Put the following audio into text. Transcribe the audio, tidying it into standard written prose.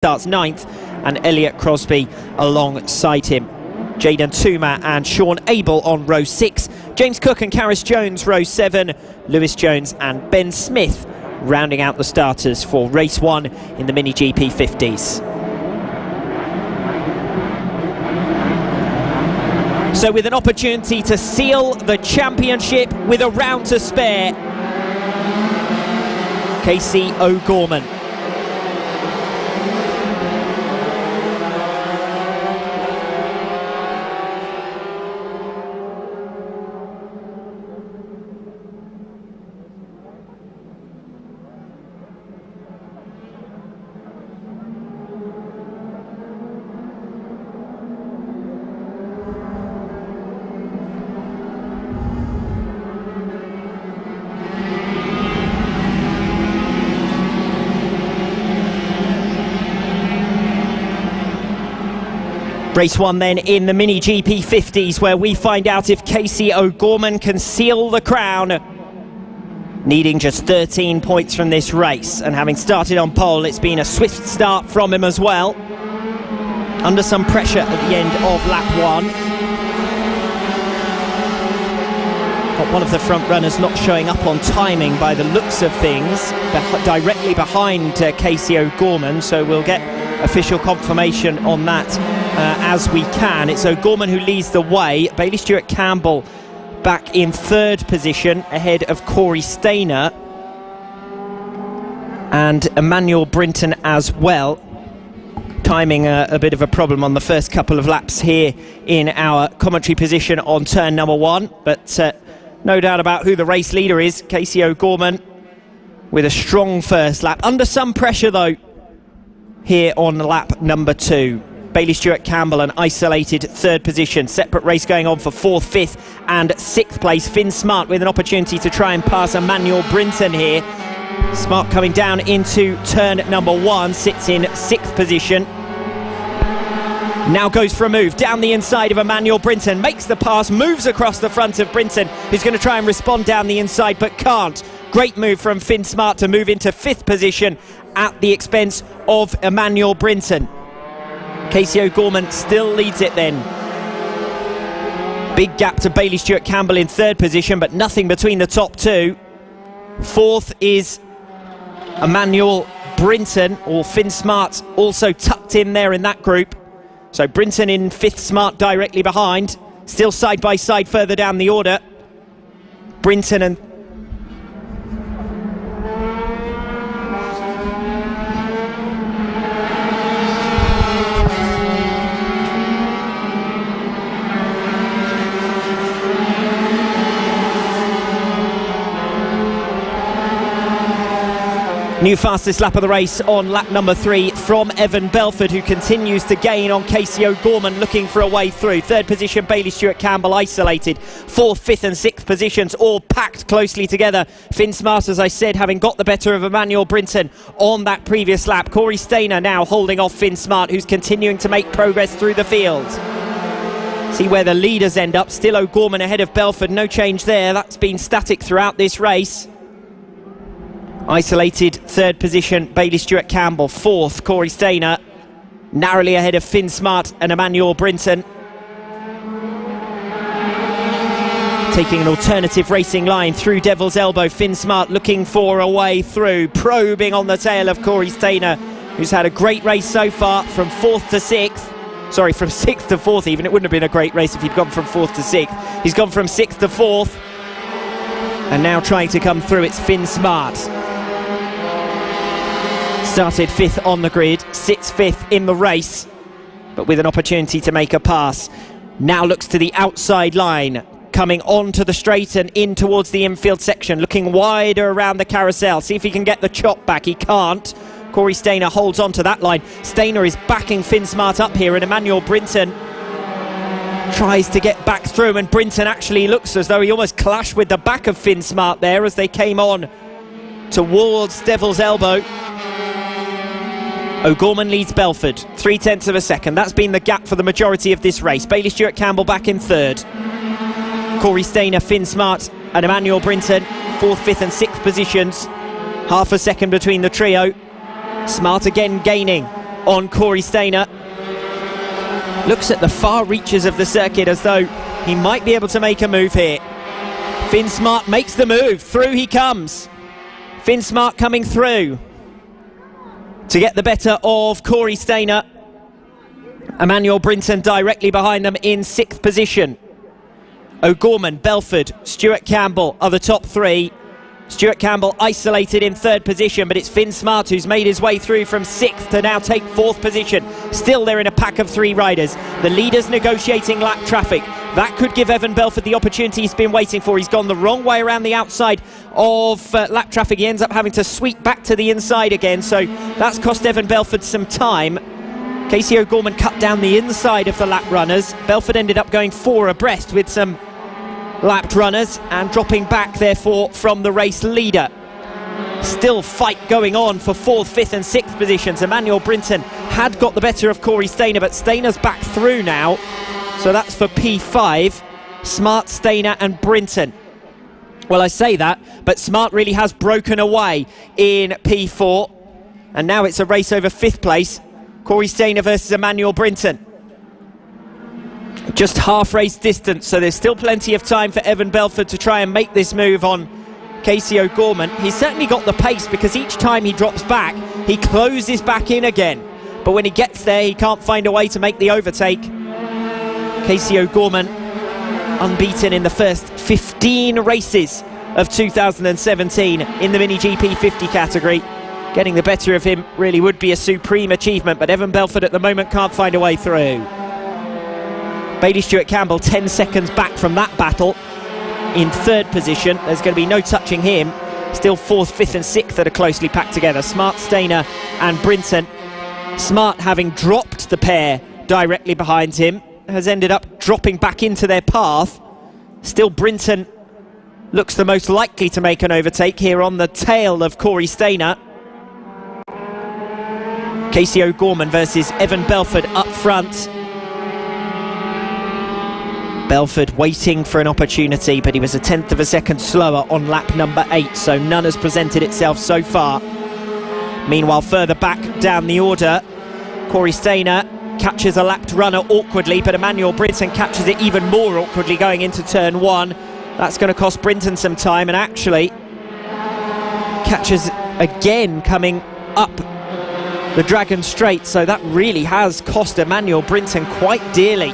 starts 9th, and Elliot Crosby alongside him. Jaden Tuma and Sean Abel on row 6, James Cook and Karis Jones row 7, Lewis Jones and Ben Smith rounding out the starters for race 1 in the Mini GP 50s. So with an opportunity to seal the championship with a round to spare, Casey O'Gorman. Race 1 then in the Mini GP 50s, where we find out if Casey O'Gorman can seal the crown, needing just 13 points from this race. And having started on pole, it's been a swift start from him as well, under some pressure at the end of lap 1. Got one of the front runners not showing up on timing by the looks of things, directly behind Casey O'Gorman, so we'll get official confirmation on that as we can. It's O'Gorman who leads the way. Bailey Stewart-Campbell back in 3rd position ahead of Corey Stainer and Emmanuel Brinton as well. Timing a bit of a problem on the first couple of laps here in our commentary position on turn number 1, but no doubt about who the race leader is. Casey O'Gorman with a strong first lap, under some pressure though here on lap number 2. Bailey Stewart-Campbell an isolated 3rd position. Separate race going on for 4th, 5th and 6th place. Finn Smart with an opportunity to try and pass Emmanuel Brinton here. Smart coming down into turn number 1, sits in 6th position. Now goes for a move down the inside of Emmanuel Brinton, makes the pass, moves across the front of Brinton, who's going to try and respond down the inside but can't. Great move from Finn Smart to move into 5th position at the expense of Emmanuel Brinton. Casey O'Gorman still leads it then. Big gap to Bailey Stewart-Campbell in 3rd position, but nothing between the top 2. 4th is Emmanuel Brinton, or Finn Smart also tucked in there in that group. So Brinton in 5th, Smart directly behind. Still side by side further down the order. Brinton and new fastest lap of the race on lap number 3 from Evan Belford, who continues to gain on Casey O'Gorman, looking for a way through. 3rd position, Bailey Stewart-Campbell isolated. 4th, 5th and 6th positions all packed closely together. Finn Smart, as I said, having got the better of Emmanuel Brinton on that previous lap. Corey Stainer now holding off Finn Smart, who's continuing to make progress through the field. See where the leaders end up. Still O'Gorman ahead of Belford, no change there. That's been static throughout this race. Isolated 3rd position, Bailey Stewart-Campbell. 4th, Corey Stainer, narrowly ahead of Finn Smart and Emmanuel Brinton. Taking an alternative racing line through Devil's Elbow. Finn Smart looking for a way through, probing on the tail of Corey Stainer, who's had a great race so far from 4th to 6th. Sorry, from 6th to 4th even. It wouldn't have been a great race if he'd gone from 4th to 6th. He's gone from 6th to 4th. And now trying to come through, it's Finn Smart. Started 5th on the grid, sits 5th in the race, but with an opportunity to make a pass. Now looks to the outside line, coming onto the straight and in towards the infield section, looking wider around the carousel. See if he can get the chop back. He can't. Corey Stainer holds on to that line. Stainer is backing Finn Smart up here, and Emmanuel Brinton tries to get back through, and Brinton actually looks as though he almost clashed with the back of Finn Smart there as they came on towards Devil's Elbow. O'Gorman leads Belford, 0.3 of a second. That's been the gap for the majority of this race. Bailey Stewart-Campbell back in 3rd. Corey Stainer, Finn Smart and Emmanuel Brinton, 4th, 5th and 6th positions. Half a second between the trio. Smart again gaining on Corey Stainer. Looks at the far reaches of the circuit as though he might be able to make a move here. Finn Smart makes the move. Through he comes. Finn Smart coming through to get the better of Corey Stainer. Emmanuel Brinton directly behind them in 6th position. O'Gorman, Belford, Stuart Campbell are the top 3. Stuart Campbell isolated in 3rd position, but it's Finn Smart who's made his way through from 6th to now take 4th position. Still they're in a pack of 3 riders. The leaders negotiating lap traffic. That could give Evan Belford the opportunity he's been waiting for. He's gone the wrong way around the outside of lap traffic. He ends up having to sweep back to the inside again, so that's cost Evan Belford some time. Casey O'Gorman cut down the inside of the lap runners. Belford ended up going 4 abreast with some lapped runners and dropping back therefore from the race leader. Still fight going on for 4th, 5th and 6th positions. Emmanuel Brinton had got the better of Corey Stainer, but Stainer's back through now, so that's for P5. Smart, Stainer and Brinton. Well, I say that, but Smart really has broken away in P4, and now it's a race over 5th place. Corey Stainer versus Emmanuel Brinton. Just half race distance, so there's still plenty of time for Evan Belford to try and make this move on Casey O'Gorman. He's certainly got the pace because each time he drops back, he closes back in again. But when he gets there, he can't find a way to make the overtake. Casey O'Gorman, unbeaten in the first 15 races of 2017 in the Mini GP 50 category. Getting the better of him really would be a supreme achievement, but Evan Belford at the moment can't find a way through. Bailey Stewart Campbell 10 seconds back from that battle in 3rd position. There's going to be no touching him. Still 4th, 5th and 6th that are closely packed together. Smart, Stainer and Brinton. Smart, having dropped the pair directly behind him, has ended up dropping back into their path. Still Brinton looks the most likely to make an overtake here on the tail of Corey Stainer. Casey O'Gorman versus Evan Belford up front. Belford waiting for an opportunity, but he was 1/10 of a second slower on lap number 8, so none has presented itself so far. Meanwhile, further back down the order, Corey Stainer catches a lapped runner awkwardly, but Emmanuel Brinton catches it even more awkwardly going into turn 1. That's going to cost Brinton some time, and actually catches again coming up the Dragon Straight, so that really has cost Emmanuel Brinton quite dearly.